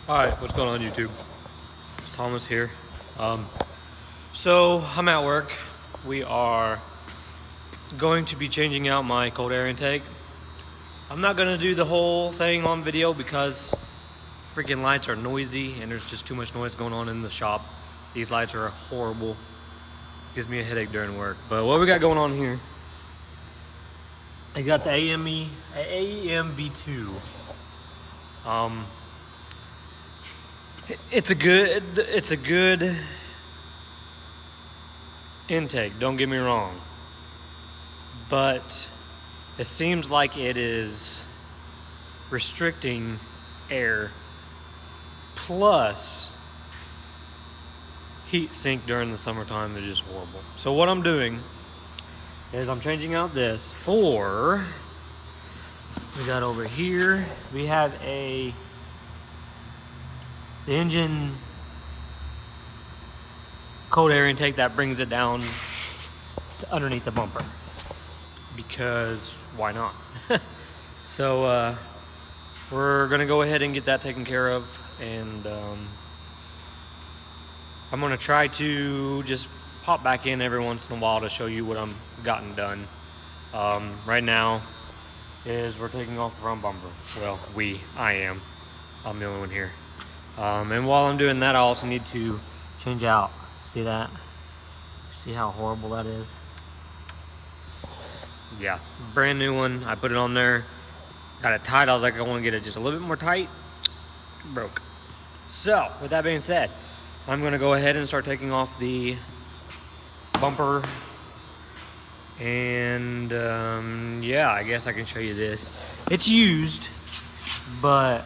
Alright, what's going on YouTube? Thomas here. So I'm at work. We are going to be changing out my cold air intake. I'm not gonna do the whole thing on video because freaking lights are noisy and there's just too much noise going on in the shop. These lights are horrible. Gives me a headache during work. But what we got going on here? I got the AEM V2. It's a good intake, don't get me wrong, but it seems like it is restricting air plus heat sink during the summertime is just horrible. So what I'm doing is I'm changing out this for, we got over here, we have the engine cold air intake that brings it down to underneath the bumper, because why not? So we're gonna go ahead and get that taken care of, and I'm gonna try to just pop back in every once in a while to show you what I'm gotten done. Right now is we're taking off the front bumper. Well, I am. I'm the only one here. And while I'm doing that, I also need to change out. See that? See how horrible that is? Yeah, brand new one. I put it on there, got it tight. I was like, I want to get it just a little bit more tight. Broke. So, with that being said, I'm going to go ahead and start taking off the bumper. And yeah, I guess I can show you this. It's used, but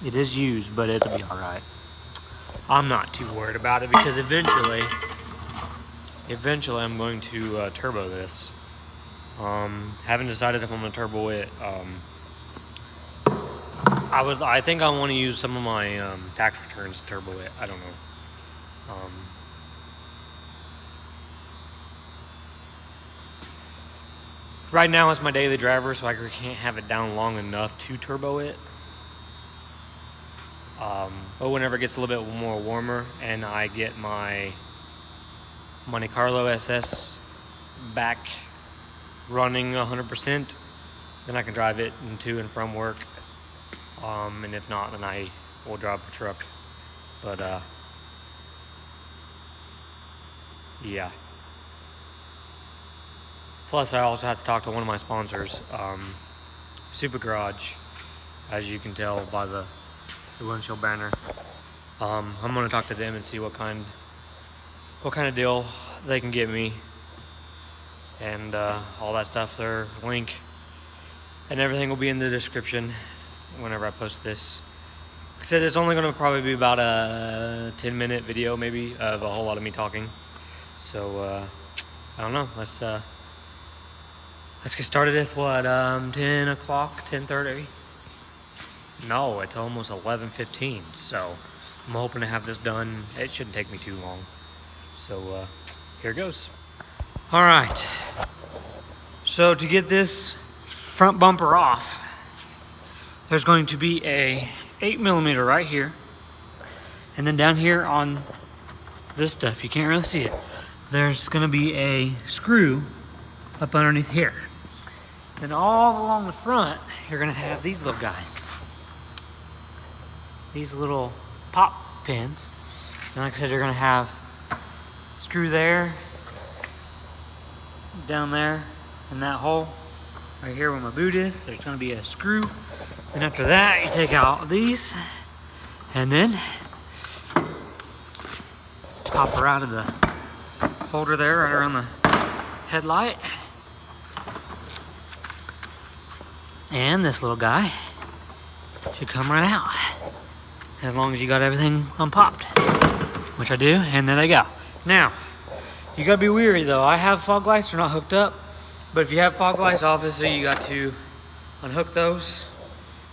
it is used, but it'll be all right. I'm not too worried about it because eventually I'm going to turbo this. Haven't decided if I'm gonna turbo it. I think I want to use some of my tax returns to turbo it. I don't know. Right now it's my daily driver, so I can't have it down long enough to turbo it. But whenever it gets a little bit more warmer and I get my Monte Carlo SS back running 100%, then I can drive it to and from work. And if not, then I will drive the truck. But yeah. Plus, I also have to talk to one of my sponsors, Super Garage, as you can tell by the windshield banner. I'm gonna talk to them and see what kind of deal they can get me, and all that stuff. Their link and everything will be in the description whenever I post this. Like I said, it's only gonna probably be about a 10-minute video, maybe, of a whole lot of me talking. So I don't know. Let's get started at what, 10 o'clock, 10:30. No, it's almost 11:15, so I'm hoping to have this done. It shouldn't take me too long. So here goes. All right. So to get this front bumper off, there's going to be a 8mm right here, and then down here on this stuff, you can't really see it, there's going to be a screw up underneath here. Then all along the front, you're going to have these little guys. These little pop pins. And like I said, you're gonna have screw there, down there, in that hole, right here where my boot is, there's gonna be a screw. And after that, you take out these, and then pop her out of the holder there, right around the headlight. And this little guy should come right out, as long as you got everything unpopped, which I do, and there they go. Now, you gotta be wary though. I have fog lights, they're not hooked up, but if you have fog lights, obviously you got to unhook those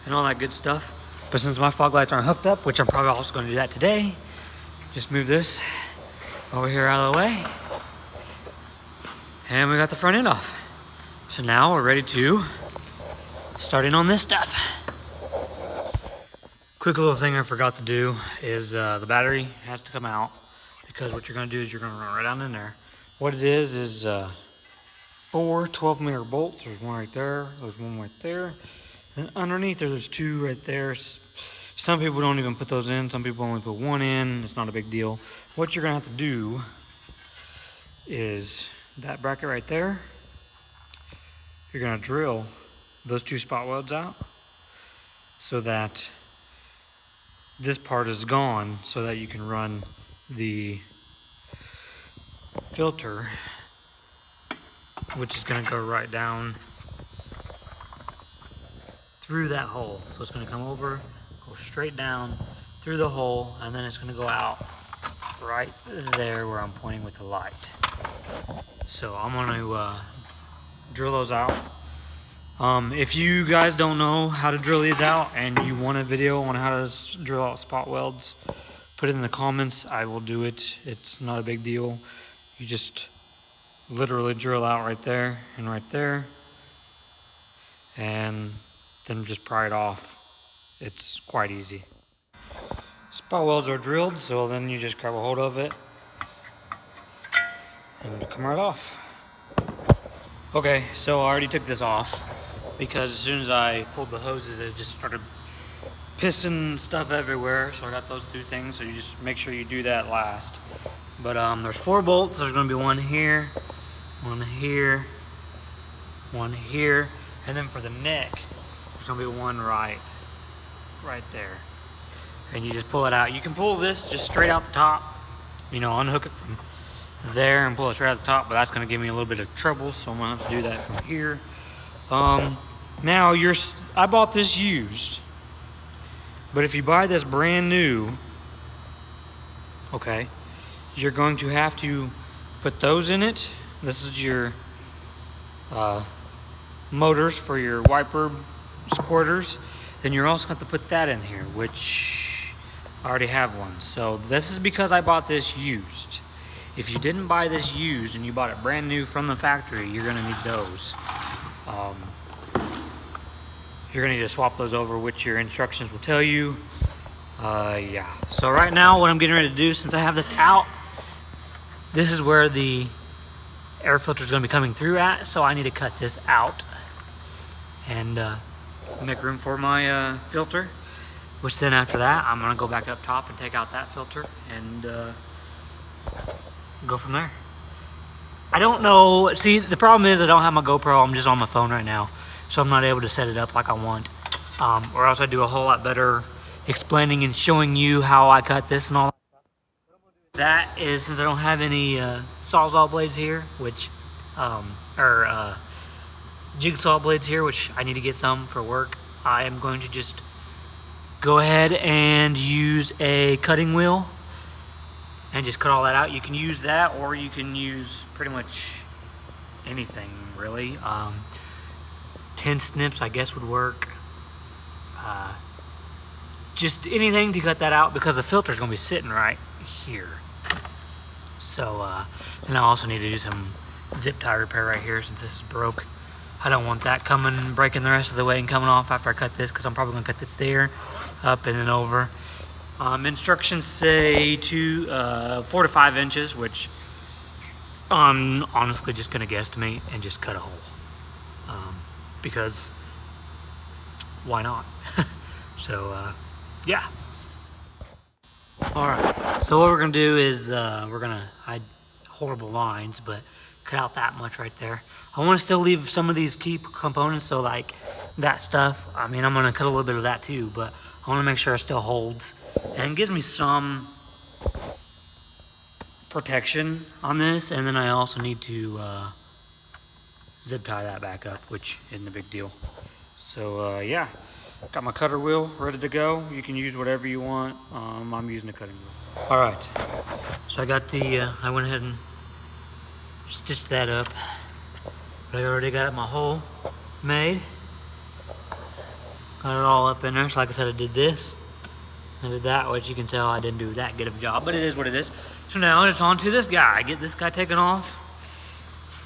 and all that good stuff. But since my fog lights aren't hooked up, which I'm probably also gonna do that today, just move this over here out of the way, and we got the front end off. So now we're ready to start in on this stuff. Quick little thing I forgot to do is the battery has to come out, because what you're going to do is you're going to run right down in there. What it is 4 12mm bolts. There's one right there, there's one right there, and underneath there's 2 right there. Some people don't even put those in, some people only put 1 in. It's not a big deal. What you're going to have to do is that bracket right there, you're going to drill those 2 spot welds out so that this part is gone, so that you can run the filter, which is going to go right down through that hole. So it's going to come over, go straight down through the hole, and then it's going to go out right there where I'm pointing with the light. So I'm going to drill those out. If you guys don't know how to drill these out and you want a video on how to drill out spot welds, put it in the comments. I will do it. It's not a big deal. You just literally drill out right there, and then just pry it off. It's quite easy. Spot welds are drilled, so then you just grab a hold of it and come right off. Okay, so I already took this off, because as soon as I pulled the hoses, it just started pissing stuff everywhere. So I got those 2 things, so you just make sure you do that last. But there's 4 bolts. There's going to be one here, one here, one here, and then for the neck, there's going to be one right there. And you just pull it out. You can pull this just straight out the top, you know, unhook it from there and pull it straight out the top, but that's going to give me a little bit of trouble, so I'm going to have to do that from here. Now I bought this used, but if you buy this brand new, okay, you're going to have to put those in it. This is your motors for your wiper squirters. Then you're also going to have to put that in here, which I already have one. So this is because I bought this used. If you didn't buy this used and you bought it brand new from the factory, you're going to need those. You're going to need to swap those over, which your instructions will tell you. Yeah. So right now, what I'm getting ready to do, since I have this out, this is where the air filter is going to be coming through at. So I need to cut this out and make room for my filter. Which then after that, I'm going to go back up top and take out that filter and go from there. I don't know. See, the problem is I don't have my GoPro. I'm just on my phone right now, so I'm not able to set it up like I want. Or else I do a whole lot better explaining and showing you how I cut this and all that. That is, since I don't have any Sawzall blades here, which jigsaw blades here, which I need to get some for work, I am going to just go ahead and use a cutting wheel and just cut all that out. You can use that, or you can use pretty much anything, really. Tin snips, I guess, would work. Just anything to cut that out, because the filter is going to be sitting right here. So, and I also need to do some zip tie repair right here, since this is broke. I don't want that coming, breaking the rest of the way and coming off after I cut this, because I'm probably going to cut this there, up and then over. Instructions say 4 to 5 inches, which I'm honestly just going to guesstimate and just cut a hole. Because why not? So, yeah. Alright, so what we're going to do is we're going to hide horrible lines, but cut out that much right there. I want to still leave some of these key components, so like that stuff, I mean, I'm going to cut a little bit of that too, but I want to make sure it still holds and gives me some protection on this. And then I also need to zip tie that back up, which isn't a big deal. So yeah, got my cutter wheel ready to go. You can use whatever you want. I'm using a cutting wheel. All right, so I got I went ahead and stitched that up. But I already got my hole made. Got it all up in there. So like I said, I did this. I did that, which you can tell I didn't do that good of a job, but it is what it is. So now it's on to this guy. Get this guy taken off.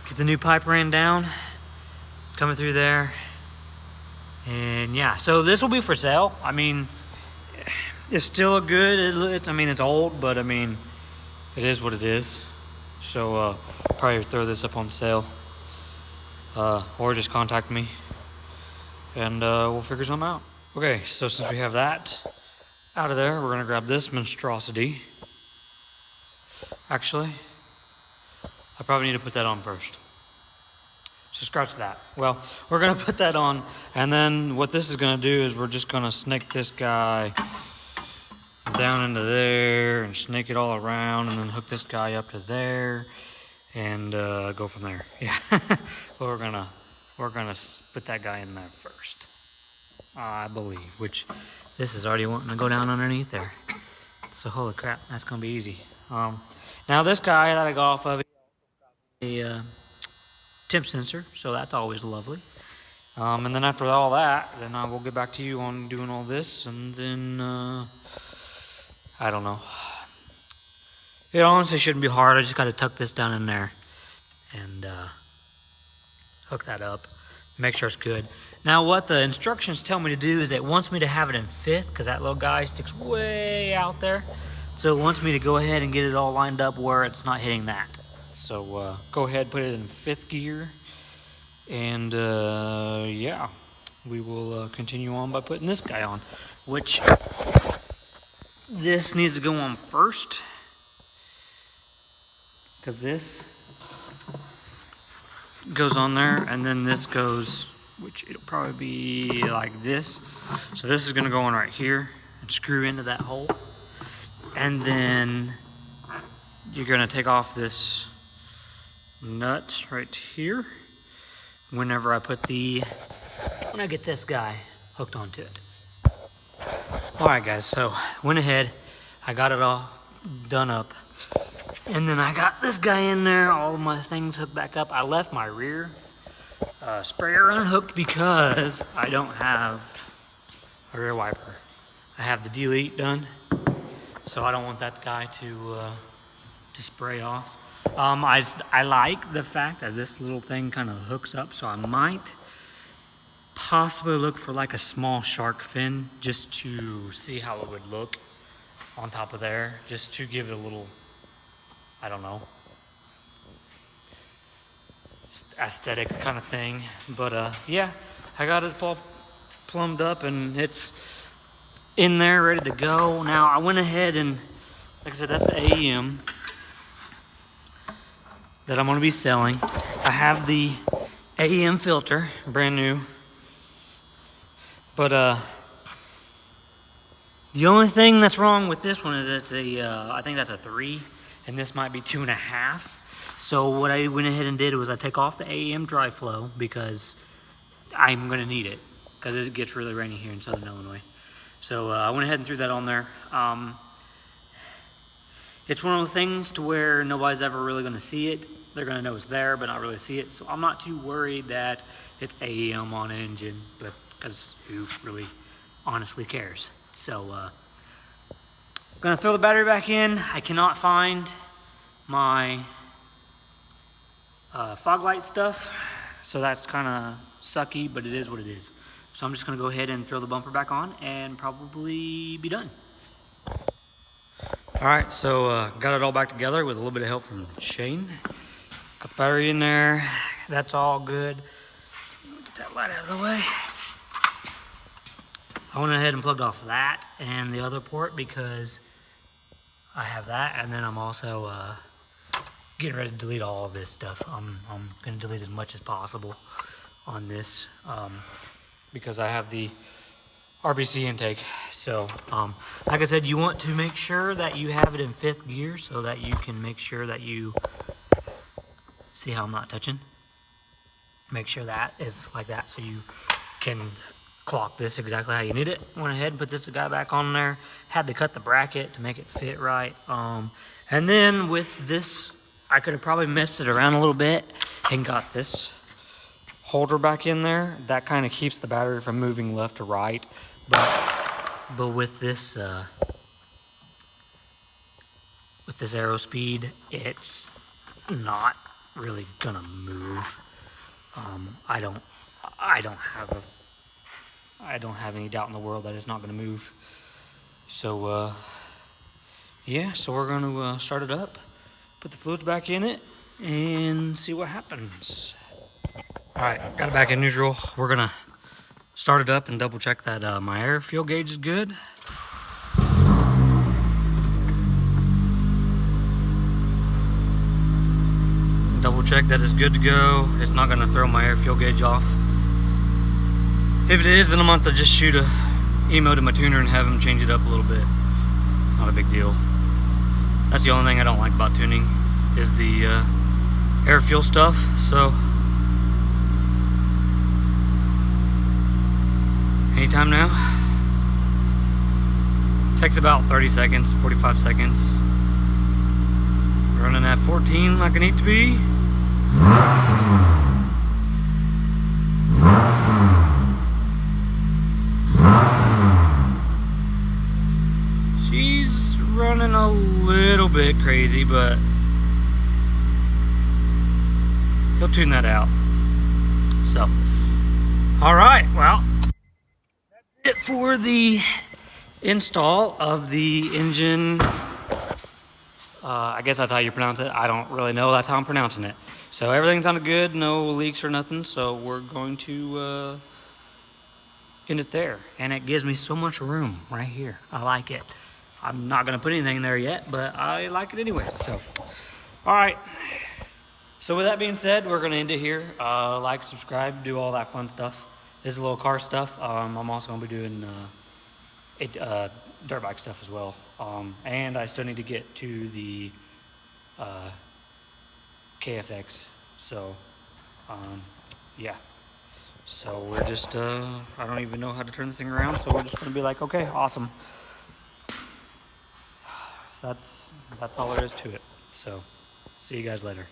Get the new pipe ran down. Coming through there. And yeah, so this will be for sale. I mean, It's still good. I mean, it's old, but I mean, it is what it is. So probably throw this up on sale, or just contact me, and we'll figure something out. Okay, so since we have that out of there, we're gonna grab this monstrosity. Actually, I probably need to put that on first. So scratch that. Well, we're gonna put that on, and then what this is gonna do is we're just gonna snake this guy down into there and snake it all around, and then hook this guy up to there, and go from there. Yeah, we're gonna put that guy in there first, I believe. Which this is already wanting to go down underneath there. So holy crap, that's gonna be easy. Now this guy that I got off of a temp sensor, so that's always lovely. And then after all that, then I will get back to you on doing all this, and then I don't know. It honestly shouldn't be hard. I just got to tuck this down in there and hook that up, make sure it's good. Now what the instructions tell me to do is it wants me to have it in fifth, because that little guy sticks way out there. So it wants me to go ahead and get it all lined up where it's not hitting that. So go ahead, put it in fifth gear, and yeah, we will continue on by putting this guy on, which this needs to go on first, because this goes on there, and then this goes, which it'll probably be like this. So this is gonna go on right here and screw into that hole, and then you're gonna take off this nut right here when I get this guy hooked onto it. All right, guys, so went ahead, I got it all done up, and then I got this guy in there, all of my things hooked back up. I left my rear sprayer unhooked because I don't have a rear wiper. I have the delete done, so I don't want that guy to spray off. I like the fact that this little thing kind of hooks up, so I might possibly look for like a small shark fin just to see how it would look on top of there, just to give it a little, I don't know, aesthetic kind of thing. But yeah, I got it all plumbed up and it's in there ready to go. Now I went ahead and, like I said, that's the AEM that I'm going to be selling. I have the AEM filter, brand new. But the only thing that's wrong with this one is it's I think that's a 3, and this might be 2.5. So what I went ahead and did was I take off the AEM dry flow because I'm going to need it, because it gets really rainy here in Southern Illinois. So I went ahead and threw that on there. It's one of those things to where nobody's ever really going to see it. They're going to know it's there, but not really see it. So I'm not too worried that it's AEM on an engine, but because who really honestly cares? So I'm going to throw the battery back in. I cannot find my fog light stuff, so that's kind of sucky, but it is what it is. So I'm just going to go ahead and throw the bumper back on and probably be done. All right, so got it all back together with a little bit of help from Shane. Got the battery in there. That's all good. Get that light out of the way. I went ahead and plugged off that and the other port because I have that, and then I'm also getting ready to delete all of this stuff. I'm going to delete as much as possible on this because I have the RBC intake. So like I said, you want to make sure that you have it in 5th gear so that you can make sure that you see how I'm not touching. Make sure that is like that so you can clock this exactly how you need it. Went ahead and put this guy back on there. Had to cut the bracket to make it fit right. And then with this, I could have probably messed it around a little bit and got this holder back in there. That kind of keeps the battery from moving left to right. But with this Aerospeed, it's not really gonna move. I don't have any doubt in the world that it's not gonna move. So, yeah, so we're going to start it up, put the fluids back in it, and see what happens. All right, got it back in neutral. We're going to start it up and double check that my air fuel gauge is good. Double check that it's good to go. It's not going to throw my air fuel gauge off. If it is, then I'm going to have to just shoot a email to my tuner and have him change it up a little bit. Not a big deal. That's the only thing I don't like about tuning is the air fuel stuff. So anytime now. Takes about 30 seconds, 45 seconds. Running at 14 like I need to be. She's running a little bit crazy, but he'll tune that out. So, all right, well, that's it for the install of the engine. I guess that's how you pronounce it. I don't really know. That's how I'm pronouncing it. So everything sounded good, no leaks or nothing. So we're going to end it there. And it gives me so much room right here. I like it. I'm not going to put anything there yet, but I like it anyway. So, all right. So with that being said, we're going to end it here. Like, subscribe, do all that fun stuff. This is a little car stuff. I'm also going to be doing dirt bike stuff as well. And I still need to get to the KFX. So, yeah. So we're just, I don't even know how to turn this thing around. So we're just going to be like, okay, awesome. That's all there is to it. So, see you guys later.